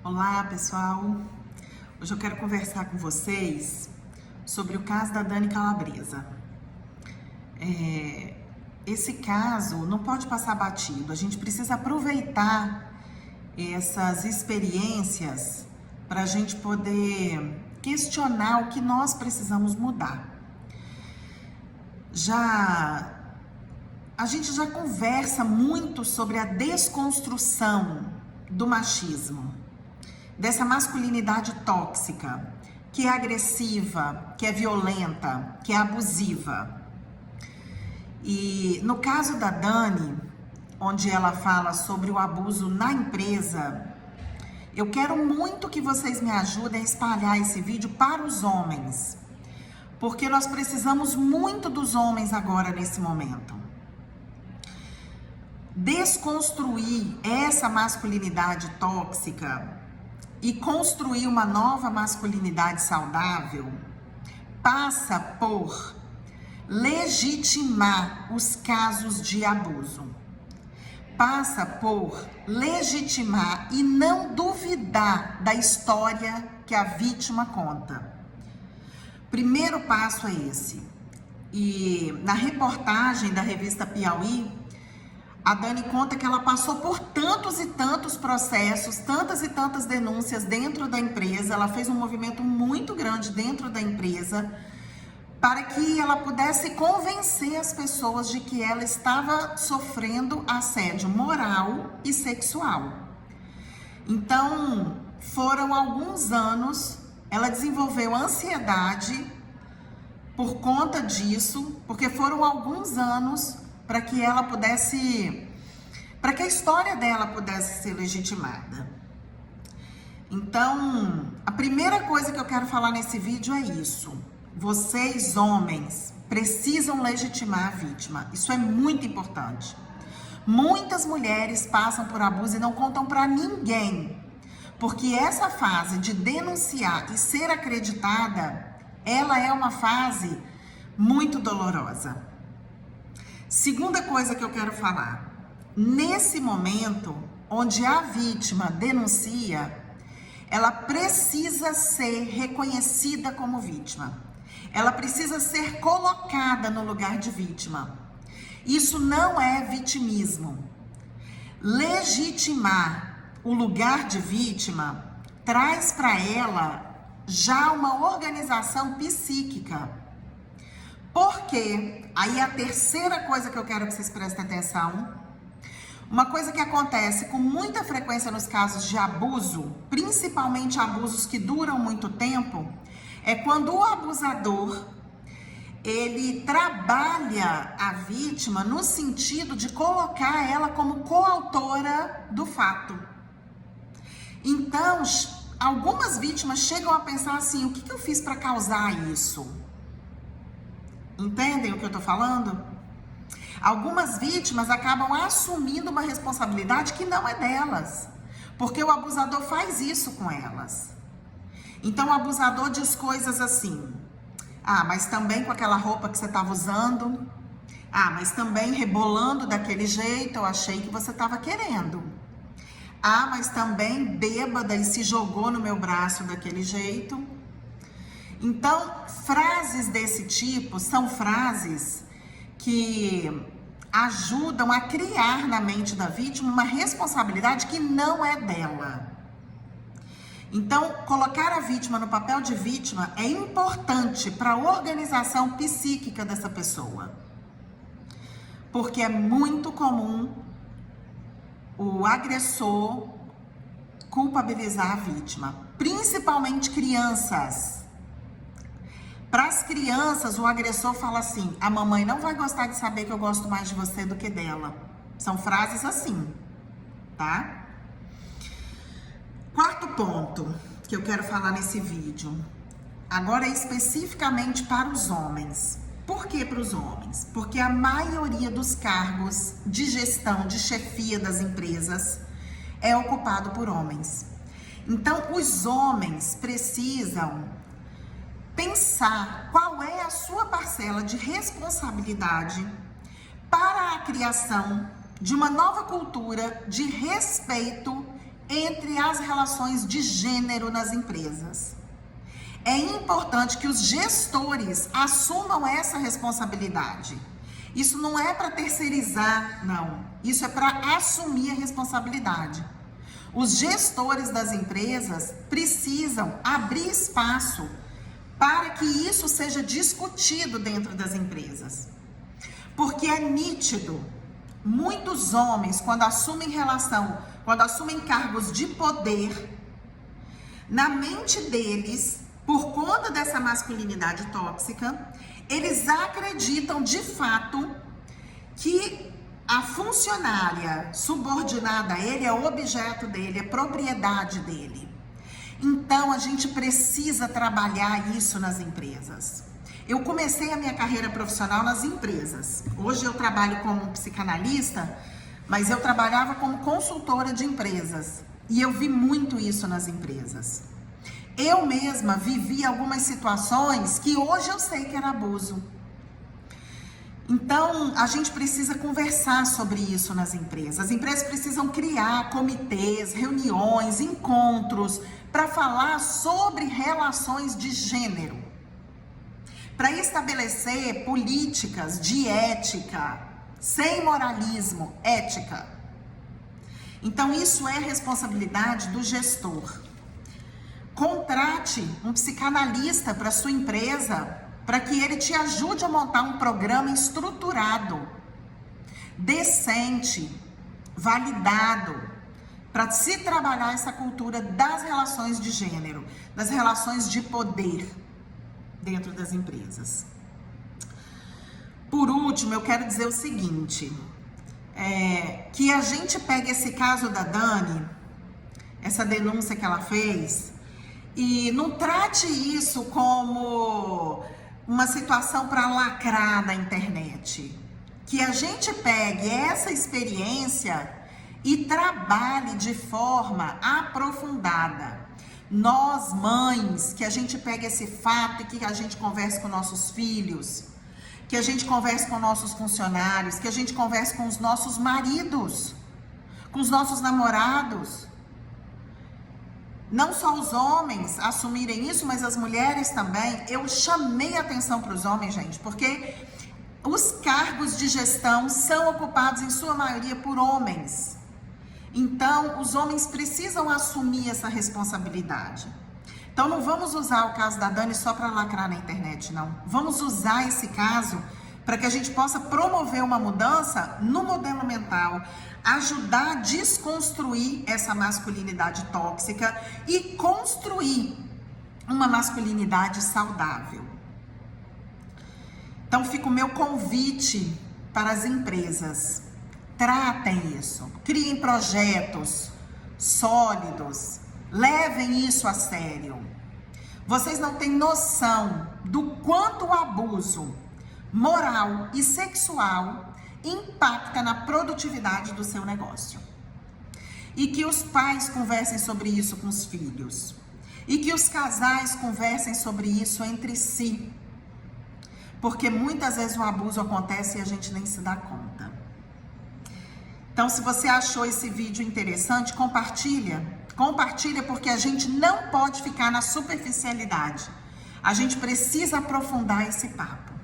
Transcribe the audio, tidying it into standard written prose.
Olá, pessoal. Hoje eu quero conversar com vocês sobre o caso da Dani Calabresa. Esse caso não pode passar batido. A gente precisa aproveitar essas experiências para a gente poder questionar o que nós precisamos mudar. A gente já conversa muito sobre a desconstrução do machismo, dessa masculinidade tóxica, que é agressiva, que é violenta, que é abusiva. E no caso da Dani, onde ela fala sobre o abuso na empresa, eu quero muito que vocês me ajudem a espalhar esse vídeo para os homens, porque nós precisamos muito dos homens agora nesse momento. Desconstruir essa masculinidade tóxica e construir uma nova masculinidade saudável passa por legitimar os casos de abuso. Passa por legitimar e não duvidar da história que a vítima conta. Primeiro passo é esse. E na reportagem da revista Piauí, a Dani conta que ela passou por tantos e tantos processos, tantas e tantas denúncias dentro da empresa. Ela fez um movimento muito grande dentro da empresa para que ela pudesse convencer as pessoas de que ela estava sofrendo assédio moral e sexual. Então, foram alguns anos, ela desenvolveu ansiedade por conta disso, porque foram alguns anos para que ela pudesse, para que a história dela pudesse ser legitimada. Então, a primeira coisa que eu quero falar nesse vídeo é isso. Vocês, homens, precisam legitimar a vítima. Isso é muito importante. Muitas mulheres passam por abuso e não contam para ninguém, porque essa fase de denunciar e ser acreditada, ela é uma fase muito dolorosa. Segunda coisa que eu quero falar, nesse momento onde a vítima denuncia, ela precisa ser reconhecida como vítima. Ela precisa ser colocada no lugar de vítima. Isso não é vitimismo. Legitimar o lugar de vítima traz para ela já uma organização psíquica. Porque, aí a terceira coisa que eu quero que vocês prestem atenção, uma coisa que acontece com muita frequência nos casos de abuso, principalmente abusos que duram muito tempo, é quando o abusador, ele trabalha a vítima no sentido de colocar ela como coautora do fato. Então, algumas vítimas chegam a pensar assim, o que eu fiz para causar isso? Entendem o que eu tô falando? Algumas vítimas acabam assumindo uma responsabilidade que não é delas, porque o abusador faz isso com elas. Então o abusador diz coisas assim: ah, mas também com aquela roupa que você estava usando, ah, mas também rebolando daquele jeito, eu achei que você estava querendo. Ah, mas também bêbada e se jogou no meu braço daquele jeito. Então, frases desse tipo são frases que ajudam a criar na mente da vítima uma responsabilidade que não é dela. Então, colocar a vítima no papel de vítima é importante para a organização psíquica dessa pessoa. Porque é muito comum o agressor culpabilizar a vítima, principalmente crianças. Para as crianças, o agressor fala assim: a mamãe não vai gostar de saber que eu gosto mais de você do que dela. São frases assim, tá? Quarto ponto que eu quero falar nesse vídeo, agora é especificamente para os homens. Por que para os homens? Porque a maioria dos cargos de gestão, de chefia das empresas é ocupado por homens. Então, os homens precisam pensar qual é a sua parcela de responsabilidade para a criação de uma nova cultura de respeito entre as relações de gênero nas empresas. É importante que os gestores assumam essa responsabilidade. Isso não é para terceirizar, não. Isso é para assumir a responsabilidade. Os gestores das empresas precisam abrir espaço para que isso seja discutido dentro das empresas. Porque é nítido, muitos homens, quando assumem cargos de poder, na mente deles, por conta dessa masculinidade tóxica, eles acreditam de fato que a funcionária subordinada a ele é objeto dele, é propriedade dele. Então, a gente precisa trabalhar isso nas empresas. Eu comecei a minha carreira profissional nas empresas. Hoje eu trabalho como psicanalista, mas eu trabalhava como consultora de empresas. E eu vi muito isso nas empresas. Eu mesma vivi algumas situações que hoje eu sei que era abuso. Então, a gente precisa conversar sobre isso nas empresas. As empresas precisam criar comitês, reuniões, encontros para falar sobre relações de gênero. Para estabelecer políticas de ética, sem moralismo, ética. Então, isso é responsabilidade do gestor. Contrate um psicanalista para sua empresa, para que ele te ajude a montar um programa estruturado, decente, validado, para se trabalhar essa cultura das relações de gênero, das relações de poder dentro das empresas. Por último, eu quero dizer o seguinte, que a gente pegue esse caso da Dani, essa denúncia que ela fez, e não trate isso como uma situação para lacrar na internet. Que a gente pegue essa experiência e trabalhe de forma aprofundada. Nós, mães, que a gente pegue esse fato e que a gente converse com nossos filhos, que a gente converse com nossos funcionários, que a gente converse com os nossos maridos, com os nossos namorados. Não só os homens assumirem isso, mas as mulheres também. Eu chamei a atenção para os homens, gente, porque os cargos de gestão são ocupados em sua maioria por homens. Então, os homens precisam assumir essa responsabilidade. Então, não vamos usar o caso da Dani só para lacrar na internet, não. Vamos usar esse caso para que a gente possa promover uma mudança no modelo mental, ajudar a desconstruir essa masculinidade tóxica e construir uma masculinidade saudável. Então, fica o meu convite para as empresas. Tratem isso, criem projetos sólidos, levem isso a sério. Vocês não têm noção do quanto o abuso moral e sexual impacta na produtividade do seu negócio. E que os pais conversem sobre isso com os filhos. E que os casais conversem sobre isso entre si. Porque muitas vezes o abuso acontece e a gente nem se dá conta. Então, se você achou esse vídeo interessante, compartilha. Compartilha, porque a gente não pode ficar na superficialidade. A gente precisa aprofundar esse papo.